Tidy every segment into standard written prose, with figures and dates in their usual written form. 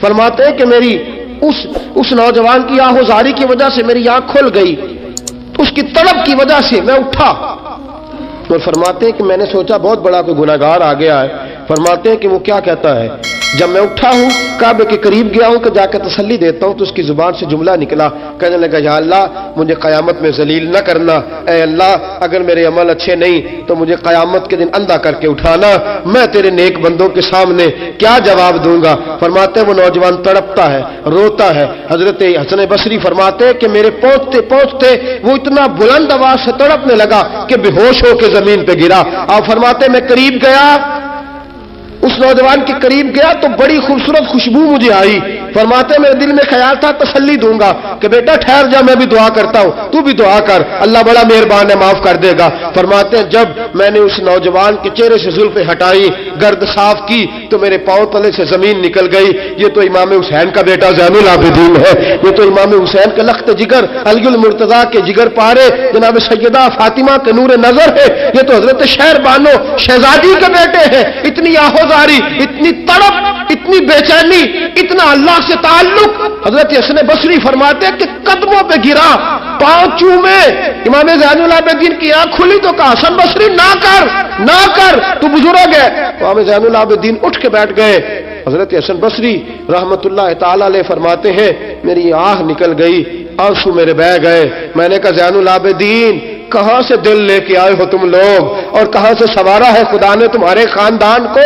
فرماتے ہیں کہ میری اس نوجوان کی آہوزاری کی وجہ سے میری آنکھ کھل گئی، اس کی طلب کی وجہ سے میں اٹھا، اور فرماتے ہیں کہ میں نے سوچا بہت بڑا کوئی گناہگار آ گیا ہے۔ فرماتے ہیں کہ وہ کیا کہتا ہے، جب میں اٹھا ہوں کعبے کے قریب گیا ہوں کہ جا کے تسلی دیتا ہوں تو اس کی زبان سے جملہ نکلا، کہنے لگا یا اللہ مجھے قیامت میں ذلیل نہ کرنا، اے اللہ اگر میرے عمل اچھے نہیں تو مجھے قیامت کے دن اندھا کر کے اٹھانا، میں تیرے نیک بندوں کے سامنے کیا جواب دوں گا۔ فرماتے ہیں وہ نوجوان تڑپتا ہے، روتا ہے۔ حضرت حسن بصری فرماتے ہیں کہ میرے پہنچتے پہنچتے وہ اتنا بلند آواز سے تڑپنے لگا کہ بے ہوش ہو کے زمین پہ گرا۔ آپ فرماتے ہیں میں قریب گیا، اس نوجوان کے قریب گیا تو بڑی خوبصورت خوشبو مجھے آئی۔ فرماتے ہیں میرے دل میں خیال تھا تسلی دوں گا کہ بیٹا ٹھہر جا، میں بھی دعا کرتا ہوں، تو بھی دعا کر، اللہ بڑا مہربان ہے معاف کر دے گا۔ فرماتے ہیں جب میں نے اس نوجوان کے چہرے سے زلفیں ہٹائی، گرد صاف کی تو میرے پاؤں تلے سے زمین نکل گئی۔ یہ تو امام حسین کا بیٹا زین العابدین ہے، یہ تو امام حسین کے لخت جگر، علی المرتضیٰ کے جگر پارے جناب سیدہ فاطمہ کے نور نظر ہے، یہ تو حضرت شہر بانو شہزادی کے بیٹے ہیں۔ اتنی آہوزاری، اتنی تڑپ، اتنی بے چینی، اتنا اللہ سے تعلق۔ حضرت حسن بصری فرماتے ہیں کہ قدموں پہ گرا، پاؤں چومے۔ امام زین العابدین کی آنکھ کھلی تو کہا حسن بصری نہ کر، نہ کر، تو بزرگ ہے۔ امام زین العابدین اٹھ کے بیٹھ گئے۔ حضرت حسن بصری رحمت اللہ تعالی علیہ فرماتے ہیں میری آہ نکل گئی، آنسو میرے بہہ گئے۔ میں نے کہا زین العابدین کہاں سے دل لے کے آئے ہو تم لوگ، اور کہاں سے سنوارا ہے خدا نے تمہارے خاندان کو؟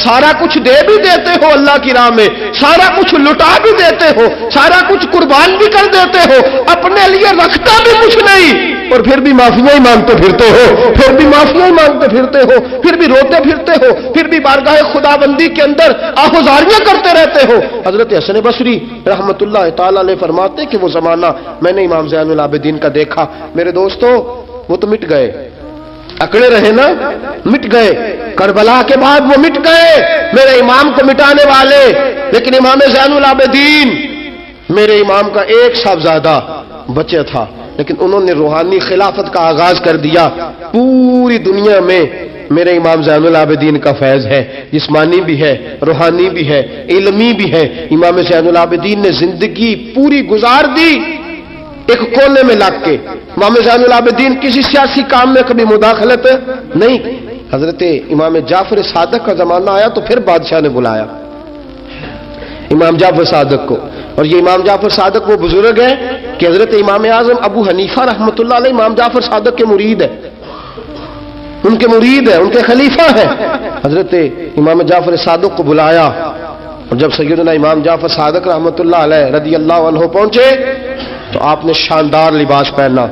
سارا کچھ دے بھی دیتے ہو اللہ کی راہ میں، سارا کچھ لٹا بھی دیتے ہو، سارا کچھ قربان بھی کر دیتے ہو، اپنے لیے رکھتا بھی کچھ نہیں، اور پھر بھی معافیاں ہی مانگتے پھرتے ہو، پھر بھی معافیاں ہی مانگتے پھرتے ہو، پھر بھی روتے پھرتے ہو، پھر بھی بارگاہ خدا بندی کے اندر آہوزاریاں کرتے رہتے ہو۔ حضرت حسن بصری رحمت اللہ تعالی علیہ فرماتے کہ وہ زمانہ میں نے امام زین العابدین کا دیکھا۔ میرے دوستو وہ تو مٹ گئے، اکڑے رہے نا، مٹ گئے، کربلا کے بعد وہ مٹ گئے میرے امام کو مٹانے والے، لیکن امام زین العابدین میرے امام کا ایک صاحبزادہ بچہ تھا، لیکن انہوں نے روحانی خلافت کا آغاز کر دیا۔ پوری دنیا میں میرے امام زین العابدین کا فیض ہے، جسمانی بھی ہے، روحانی بھی ہے، علمی بھی ہے۔ امام زین العابدین نے زندگی پوری گزار دی ایک کونے میں لگ کے۔ امام زین العابدین کسی سیاسی کام میں کبھی مداخلت نہیں۔ حضرت امام جعفر صادق کا زمانہ آیا تو پھر بادشاہ نے بلایا امام جعفر صادق کو، اور یہ امام جعفر صادق وہ بزرگ ہے کہ حضرت امام اعظم ابو حنیفہ رحمۃ اللہ علیہ امام جعفر صادق کے مرید ہے، ان کے مرید ہے، ان کے خلیفہ ہیں۔ حضرت امام جعفر صادق کو بلایا، اور جب سیدنا امام جعفر صادق رحمۃ اللہ علیہ رضی اللہ عنہ پہنچے تو آپ نے شاندار لباس پہنا،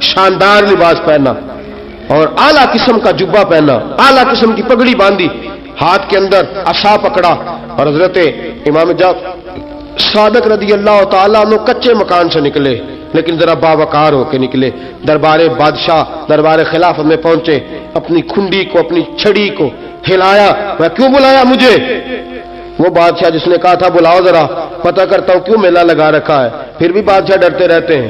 شاندار لباس پہنا، اور اعلیٰ قسم کا جبہ پہنا، اعلیٰ قسم کی پگڑی باندھی، ہاتھ کے اندر عصا پکڑا، اور حضرت امام جعفر صادق رضی اللہ تعالیٰ عنہ کچے مکان سے نکلے لیکن ذرا باوقار ہو کے نکلے، دربار بادشاہ، دربار خلافت میں پہنچے، اپنی کھنڈی کو، اپنی چھڑی کو ہلایا۔ میں کیوں بلایا مجھے؟ وہ بادشاہ جس نے کہا تھا بلاؤ ذرا پتہ کرتا ہوں کیوں میلہ لگا رکھا ہے۔ پھر بھی بادشاہ ڈرتے رہتے ہیں،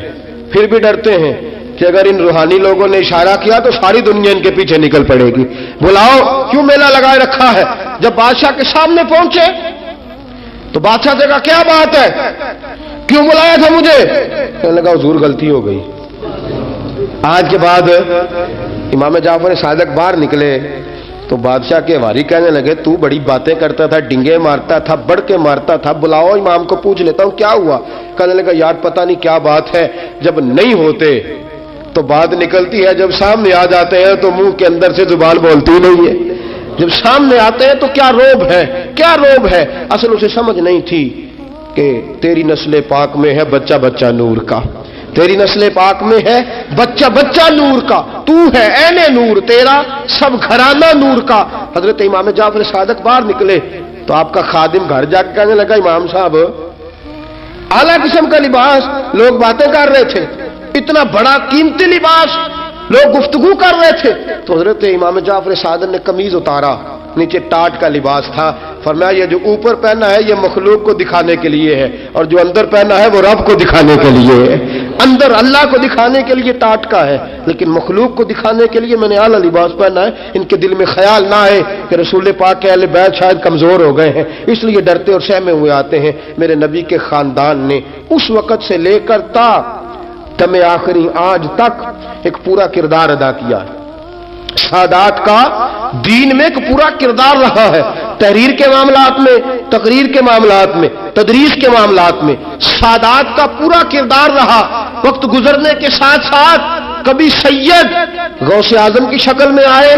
پھر بھی ڈرتے ہیں کہ اگر ان روحانی لوگوں نے اشارہ کیا تو ساری دنیا ان کے پیچھے نکل پڑے گی، بلاؤ کیوں میلہ لگائے رکھا ہے۔ جب بادشاہ کے سامنے پہنچے تو بادشاہ سے کہا کیا بات ہے، کیوں بلایا تھا مجھے؟ کہنے لگا حضور غلطی ہو گئی۔ آج کے بعد امام جعفر صادق باہر نکلے تو بادشاہ کے واری کہنے لگے تو بڑی باتیں کرتا تھا، ڈنگے مارتا تھا، بڑھ کے مارتا تھا، بلاؤ امام کو پوچھ لیتا ہوں کیا ہوا۔ کہنے لگا یار پتہ نہیں کیا بات ہے، جب نہیں ہوتے تو بات نکلتی ہے، جب سامنے آ جاتے ہیں تو منہ کے اندر سے زبان بولتی نہیں ہے، جب سامنے آتے ہیں تو کیا روب ہے، کیا روب ہے۔ اصل اسے سمجھ نہیں تھی کہ تیری نسل پاک میں ہے بچہ بچہ نور کا، تیری نسل پاک میں ہے بچہ بچہ نور کا، تو ہے عین نور، تیرا سب گھرانہ نور کا۔ حضرت امام جعفر صادق باہر نکلے تو آپ کا خادم گھر جا کے کہنے لگا امام صاحب اعلیٰ قسم کا لباس، لوگ باتیں کر رہے تھے، اتنا بڑا قیمتی لباس، لوگ گفتگو کر رہے تھے۔ تو حضرت امام جعفر صادق نے قمیض اتارا، نیچے ٹاٹ کا لباس تھا، فرمایا یہ جو اوپر پہنا ہے یہ مخلوق کو دکھانے کے لیے ہے، اور جو اندر پہنا ہے وہ رب کو دکھانے کے لیے ہے۔ اندر اللہ کو دکھانے کے لیے ٹاٹکا ہے، لیکن مخلوق کو دکھانے کے لیے میں نے اعلیٰ لباس پہنا ہے، ان کے دل میں خیال نہ آئے کہ رسول پاک کے اہل بیت شاید کمزور ہو گئے ہیں، اس لیے ڈرتے اور سہمے ہوئے آتے ہیں۔ میرے نبی کے خاندان نے اس وقت سے لے کر تا دم آخری آج تک ایک پورا کردار ادا کیا ہے۔ سادات کا دین میں ایک پورا کردار رہا ہے، تحریر کے معاملات میں، تقریر کے معاملات میں، تدریس کے معاملات میں سادات کا پورا کردار رہا۔ وقت گزرنے کے ساتھ ساتھ کبھی سید غوث اعظم کی شکل میں آئے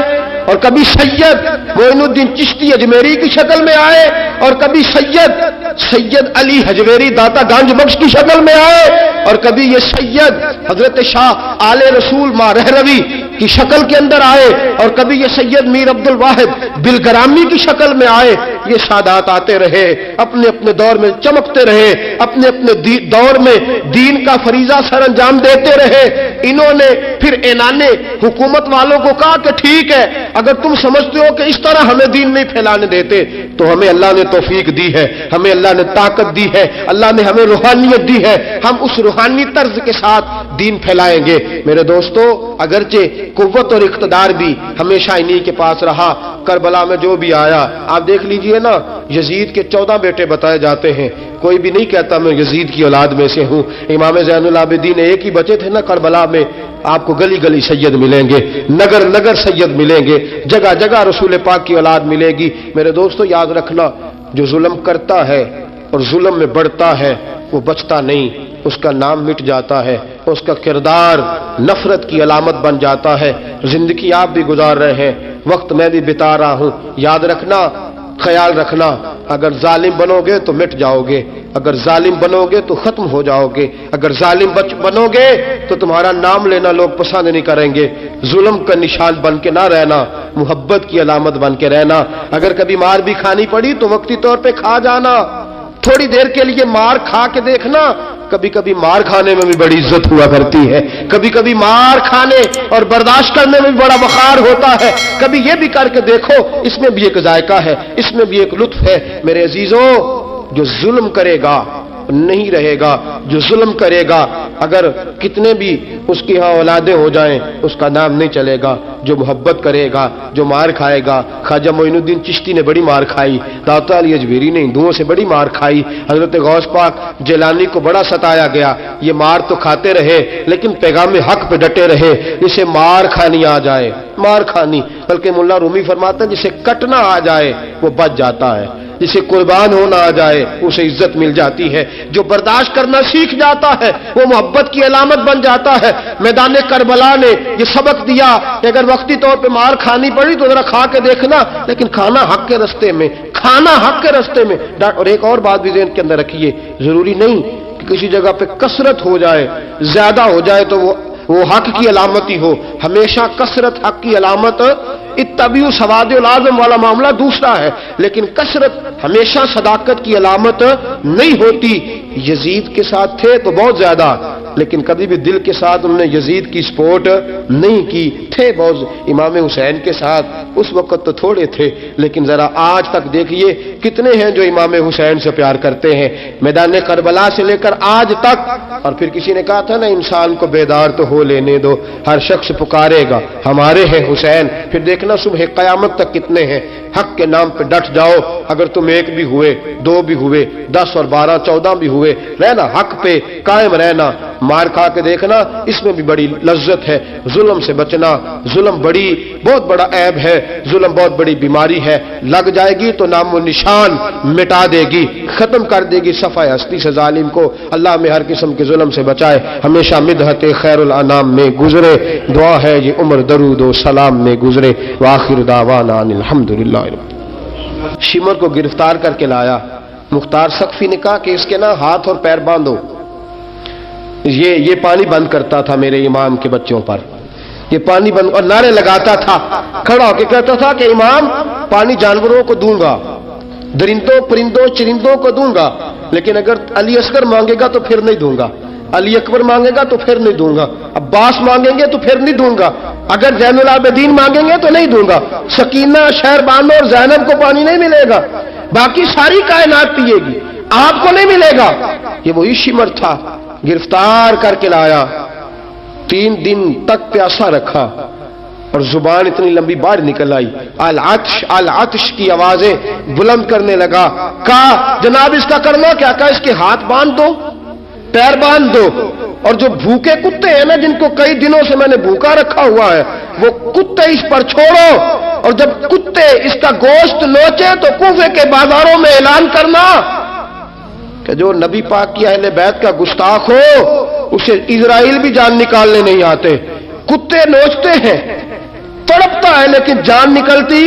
اور کبھی سید معین الدین چشتی اجمیری کی شکل میں آئے اور کبھی سید علی حجویری داتا گنج بخش کی شکل میں آئے اور کبھی یہ سید حضرت شاہ آل رسول ماں رہروی کی شکل کے اندر آئے اور کبھی یہ سید میر عبد الواحد بلگرامی کی شکل میں آئے۔ یہ سادات آتے رہے، اپنے اپنے دور میں چمکتے رہے، اپنے اپنے دور میں دین کا فریضہ سر انجام دیتے رہے۔ انہوں نے پھر اعلان حکومت والوں کو کہا کہ ٹھیک ہے، اگر تم سمجھتے ہو کہ اس طرح ہمیں دین نہیں پھیلانے دیتے تو ہمیں اللہ نے توفیق دی ہے، ہمیں اللہ نے طاقت دی ہے، اللہ نے ہمیں روحانیت دی ہے، ہم اس روحانی طرز کے ساتھ دین پھیلائیں گے۔ میرے دوستو، اگرچہ قوت اور اقتدار بھی ہمیشہ انہی کے پاس رہا، کربلا میں جو بھی آیا آپ دیکھ لیجئے نا، یزید کے 14 بیٹے بتائے جاتے ہیں، کوئی بھی نہیں کہتا میں یزید کی اولاد میں سے ہوں۔ امام زین العابدین ایک ہی بچے تھے نا کربلا میں، آپ کو گلی گلی سید ملیں گے، نگر نگر سید ملیں گے، جگہ جگہ رسول پاک کی اولاد ملے گی۔ میرے دوستو یاد رکھنا، جو ظلم کرتا ہے اور ظلم میں بڑھتا ہے وہ بچتا نہیں، اس کا نام مٹ جاتا ہے، اس کا کردار نفرت کی علامت بن جاتا ہے۔ زندگی آپ بھی گزار رہے ہیں، وقت میں بھی بتا رہا ہوں، یاد رکھنا، خیال رکھنا، اگر ظالم بنو گے تو مٹ جاؤ گے، اگر ظالم بنو گے تو ختم ہو جاؤ گے، اگر ظالم بنو گے تو تمہارا نام لینا لوگ پسند نہیں کریں گے۔ ظلم کا نشان بن کے نہ رہنا، محبت کی علامت بن کے رہنا۔ اگر کبھی مار بھی کھانی پڑی تو وقتی طور پہ کھا جانا، تھوڑی دیر کے لیے مار کھا کے دیکھنا، کبھی کبھی مار کھانے میں بھی بڑی عزت ہوا کرتی ہے، کبھی کبھی مار کھانے اور برداشت کرنے میں بھی بڑا وقار ہوتا ہے۔ کبھی یہ بھی کر کے دیکھو، اس میں بھی ایک ذائقہ ہے، اس میں بھی ایک لطف ہے۔ میرے عزیزوں، جو ظلم کرے گا نہیں رہے گا، جو ظلم کرے گا اگر کتنے بھی اس کی ہاں اولادیں ہو جائیں اس کا نام نہیں چلے گا۔ جو محبت کرے گا، جو مار کھائے گا، خواجہ معین الدین چشتی نے بڑی مار کھائی، داتا علی اجمیری نے ہندوؤں سے بڑی مار کھائی، حضرت غوث پاک جیلانی کو بڑا ستایا گیا، یہ مار تو کھاتے رہے لیکن پیغام حق پہ ڈٹے رہے۔ جسے مار کھانی آ جائے، مار کھانی، بلکہ ملا رومی فرماتا ہے جسے کٹنا آ جائے وہ بچ جاتا ہے، جسے قربان ہونا آ جائے اسے عزت مل جاتی ہے۔ جو برداشت کرنا سیکھ جاتا ہے وہ محبت کی علامت بن جاتا ہے۔ میدان کربلا نے یہ سبق دیا کہ اگر وقتی طور پہ مار کھانی پڑی تو ذرا کھا کے دیکھنا، لیکن کھانا حق کے رستے میں، کھانا حق کے رستے میں۔ اور ایک اور بات بھی ذہن کے اندر رکھیے، ضروری نہیں کہ کسی جگہ پہ کثرت ہو جائے، زیادہ ہو جائے تو وہ حق کی علامت ہی ہو۔ ہمیشہ کثرت حق کی علامت، اتبعوا سواد العظم والا معاملہ دوسرا ہے، لیکن کثرت ہمیشہ صداقت کی علامت نہیں ہوتی۔ یزید کے ساتھ تھے تو بہت زیادہ، لیکن کبھی بھی دل کے ساتھ انہوں نے یزید کی سپورٹ نہیں کی، تھے بہت امام حسین کے ساتھ، اس وقت تو تھوڑے تھے، لیکن ذرا آج تک دیکھیے کتنے ہیں جو امام حسین سے پیار کرتے ہیں، میدان کربلا سے لے کر آج تک۔ اور پھر کسی نے کہا تھا نا، انسان کو بیدار تو ہو لینے دو، ہر شخص پکارے گا ہمارے ہیں حسین۔ پھر دیکھنا صبح قیامت تک کتنے ہیں۔ حق کے نام پہ ڈٹ جاؤ، اگر تم ایک بھی ہوئے، دو بھی ہوئے، 10 اور 12 14 بھی ہوئے، رہنا حق پہ قائم رہنا۔ مار کھا کے دیکھنا، اس میں بھی بڑی لذت ہے۔ ظلم سے بچنا، ظلم بہت بڑا عیب ہے، ظلم بہت بڑی بیماری ہے، لگ جائے گی تو نام و نشان مٹا دے گی، ختم کر دے گی صفحہ ہستی سے ظالم کو۔ اللہ میں ہر قسم کے ظلم سے بچائے، ہمیشہ مدحت خیر الانام میں گزرے، دعا ہے یہ عمر درود و سلام میں گزرے۔ وآخر دعوانا ان الحمدللہ۔ شمر کو گرفتار کر کے لایا، مختار سقفی نے کہا کہ اس کے نا ہاتھ اور پیر باندھو، یہ پانی بند کرتا تھا میرے امام کے بچوں پر، یہ پانی بند، اور نعرے لگاتا تھا، کھڑا ہو کے کہتا تھا کہ امام پانی جانوروں کو دوں گا، درندوں پرندوں چرندوں کو دوں گا، لیکن اگر علی اصغر مانگے گا تو پھر نہیں دوں گا، علی اکبر مانگے گا تو پھر نہیں دوں گا، عباس مانگیں گے تو پھر نہیں دوں گا، اگر زین العابدین مانگیں گے تو نہیں دوں گا، سکینہ شہر بانو اور زینب کو پانی نہیں ملے گا، باقی ساری کائنات پیے گی، آپ کو نہیں ملے گا۔ یہ وہی شمر تھا گرفتار کر کے لایا، 3 دن تک پیاسا رکھا اور زبان اتنی لمبی باہر نکل آئی، العطش العطش کی آوازیں بلند کرنے لگا۔ کہا جناب اس کا کرنا کیا؟ کہا اس کے ہاتھ باندھ دو، پیر باندھ دو، اور جو بھوکے کتے ہیں نا جن کو کئی دنوں سے میں نے بھوکا رکھا ہوا ہے، وہ کتے اس پر چھوڑو، اور جب کتے اس کا گوشت نوچے تو کوفے کے بازاروں میں اعلان کرنا کہ جو نبی پاک کی اہل بیت کا گستاخ ہو اسے اسرائیل بھی جان نکالنے نہیں آتے۔ کتے نوچتے ہیں، تڑپتا ہے لیکن جان نکلتی۔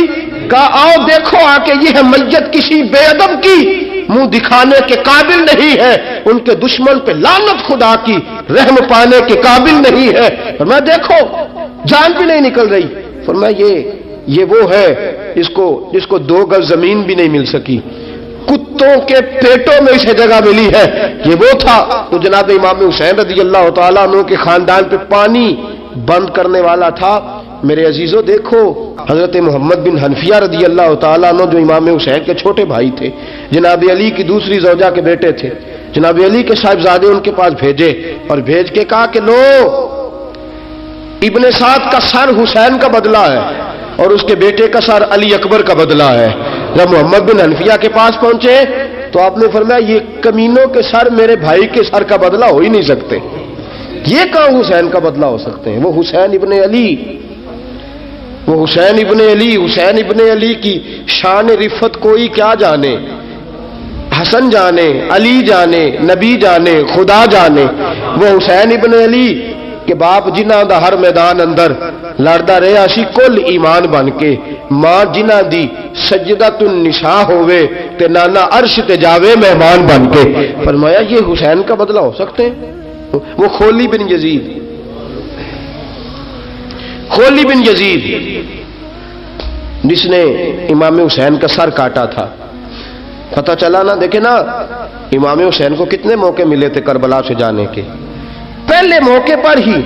کہا آؤ دیکھو آ کے یہ ہے میت کسی بے ادب کی، منہ دکھانے کے قابل نہیں ہے، ان کے دشمن پہ لعنت خدا کی، رحم پانے کے قابل نہیں ہے۔ فرمایا دیکھو جان بھی نہیں نکل رہی۔ فرمایا یہ وہ ہے جس کو 2 گز زمین بھی نہیں مل سکی، کتوں کے پیٹوں میں اسے جگہ ملی ہے۔ یہ وہ تھا تو جناب امام حسین رضی اللہ تعالیٰ عنہ کے خاندان پہ پانی بند کرنے والا تھا۔ میرے عزیزو دیکھو حضرت محمد بن حنفیہ رضی اللہ تعالیٰ عنہ جو امام حسین کے چھوٹے بھائی تھے، جناب علی کی دوسری زوجہ کے بیٹے تھے، جناب علی کے صاحبزادے ان کے پاس بھیجے اور بھیج کے کہا کہ لو ابن سعد کا سر حسین کا بدلہ ہے اور اس کے بیٹے کا سر علی اکبر کا بدلہ ہے۔ جب محمد بن حنفیہ کے پاس پہنچے تو آپ نے فرمایا یہ کمینوں کے سر میرے بھائی کے سر کا بدلہ ہو ہی نہیں سکتے، یہ کہاں حسین کا بدلہ ہو سکتے ہیں؟ وہ حسین ابن علی، وہ حسین ابن علی، حسین ابن علی کی شان رفت کوئی کیا جانے، حسن جانے، علی جانے، نبی جانے، خدا جانے۔ وہ حسین ابن علی کہ باپ جنہ دا ہر میدان اندر لڑدا رہا سی کل ایمان بن کے، ماں جنہ دی سجدۃ النساء ہوئے تے نانا عرش تے جاوے مہمان بن کے۔ فرمایا یہ حسین کا بدلہ ہو سکتے ہیں؟ وہ خولی بن یزید، خولی بن یزید جس نے امام حسین کا سر کاٹا تھا، پتہ چلا نا، دیکھیں نا امام حسین کو کتنے موقع ملے تھے کربلا سے جانے کے، پہلے موقع پر ہی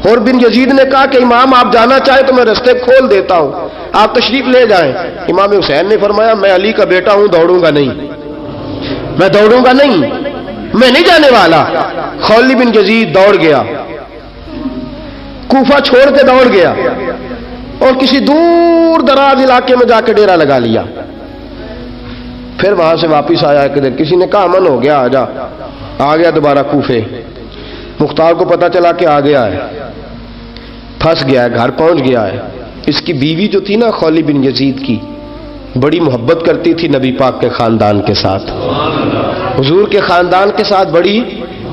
اور بن یزید نے کہا کہ امام آپ جانا چاہیں تو میں رستے کھول دیتا ہوں، آپ تشریف لے جائیں۔ امام حسین نے فرمایا میں علی کا بیٹا ہوں، دوڑوں گا نہیں، میں دوڑوں گا نہیں، میں نہیں جانے والا۔ خولی بن یزید دوڑ گیا، کوفہ چھوڑ کے دوڑ گیا اور کسی دور دراز علاقے میں جا کے ڈیرا لگا لیا۔ پھر وہاں سے واپس آیا کہ کسی نے کہا امن ہو گیا، آ گیا دوبارہ کوفے۔ مختار کو پتا چلا کہ آ گیا ہے، پھنس گیا ہے، گھر پہنچ گیا ہے۔ اس کی بیوی جو تھی نا خولی بن یزید کی، بڑی محبت کرتی تھی نبی پاک کے خاندان کے ساتھ، حضور کے خاندان کے ساتھ بڑی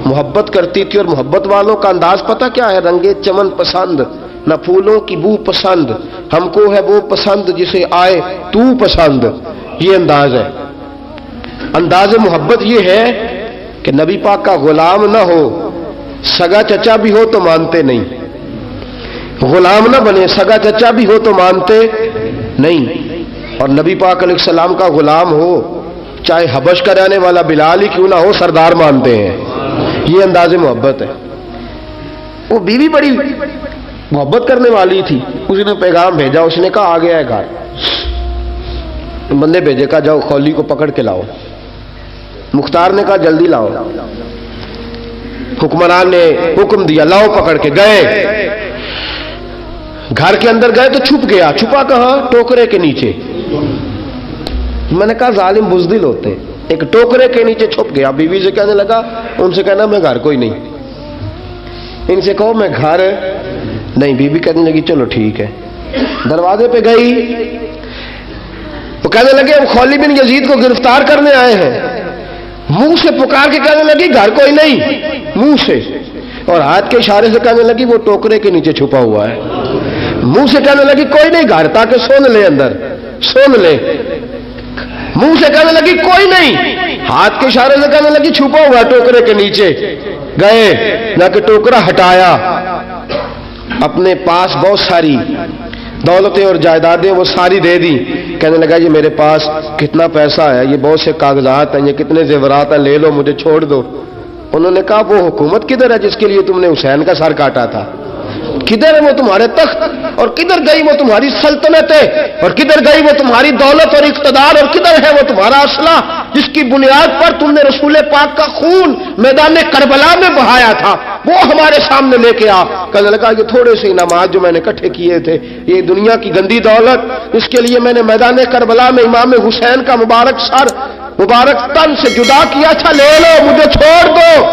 محبت کرتی تھی، اور محبت والوں کا انداز پتہ کیا ہے؟ رنگے چمن پسند، نہ پھولوں کی بو پسند، ہم کو ہے وہ پسند جسے آئے تو پسند۔ یہ انداز ہے، انداز محبت یہ ہے کہ نبی پاک کا غلام نہ ہو، سگا چچا بھی ہو تو مانتے نہیں، غلام نہ بنے، سگا چچا بھی ہو تو مانتے نہیں، اور نبی پاک علیہ السلام کا غلام ہو، چاہے حبش کا رہنے والا بلال ہی کیوں نہ ہو، سردار مانتے ہیں۔ یہ انداز محبت ہے۔ وہ بیوی بڑی محبت کرنے والی تھی، اس نے پیغام بھیجا، اس نے کہا آ گیا ہے گھر، بندے بھیجے کہا جاؤ خولی کو پکڑ کے لاؤ۔ مختار نے کہا جلدی لاؤ، حکمران نے حکم دیا لاؤ، پکڑ کے گئے، گھر کے اندر گئے تو چھپ گیا۔ چھپا کہاں؟ ٹوکرے کے نیچے۔ میں نے کہا ظالم بزدل ہوتے، ایک ٹوکرے کے نیچے چھپ گیا۔ بیوی سے کہنے لگا، ان سے کہنا میں گھر کوئی نہیں، ان سے کہو میں گھر نہیں۔ بیوی کہنے لگی چلو ٹھیک ہے۔ دروازے پہ گئی، وہ کہنے لگے ہم خولی بن یزید کو گرفتار کرنے آئے ہیں۔ منہ سے پکار کے کہنے لگی گھر کوئی نہیں، منہ سے، اور ہاتھ کے اشارے سے کہنے لگی وہ ٹوکرے کے نیچے چھپا ہوا ہے۔ منہ سے کہنے لگی کوئی نہیں گھر، تاکہ سن لے اندر، سن لے۔ منہ سے کہنے لگی کوئی نہیں، ہاتھ کے اشارے سے کہنے لگی چھپا ہوا ہے ٹوکرے کے نیچے۔ گئے، جا کے ٹوکرا ہٹایا، اپنے پاس بہت ساری دولتیں اور جائیدادیں وہ ساری دے دی۔ کہنے لگا یہ میرے پاس کتنا پیسہ ہے، یہ بہت سے کاغذات ہیں، یہ کتنے زیورات ہیں، لے لو، مجھے چھوڑ دو۔ انہوں نے کہا وہ حکومت کدھر ہے جس کے لیے تم نے حسین کا سر کاٹا تھا؟ کدھر ہے وہ تمہارے تخت اور کدھر گئی وہ تمہاری سلطنتیں، اور کدھر گئی وہ تمہاری دولت اور اقتدار، اور کدھر ہے وہ تمہارا اسلحہ جس کی بنیاد پر تم نے رسول پاک کا خون میدان کربلا میں بہایا تھا، وہ ہمارے سامنے لے کے آ۔ کہنے لگا یہ تھوڑے سے انعامات جو میں نے اکٹھے کیے تھے، یہ دنیا کی گندی دولت، اس کے لیے میں نے میدان کربلا میں امام حسین کا مبارک سر، مبارک تن سے جدا کیا تھا، لے لو، مجھے چھوڑ دو۔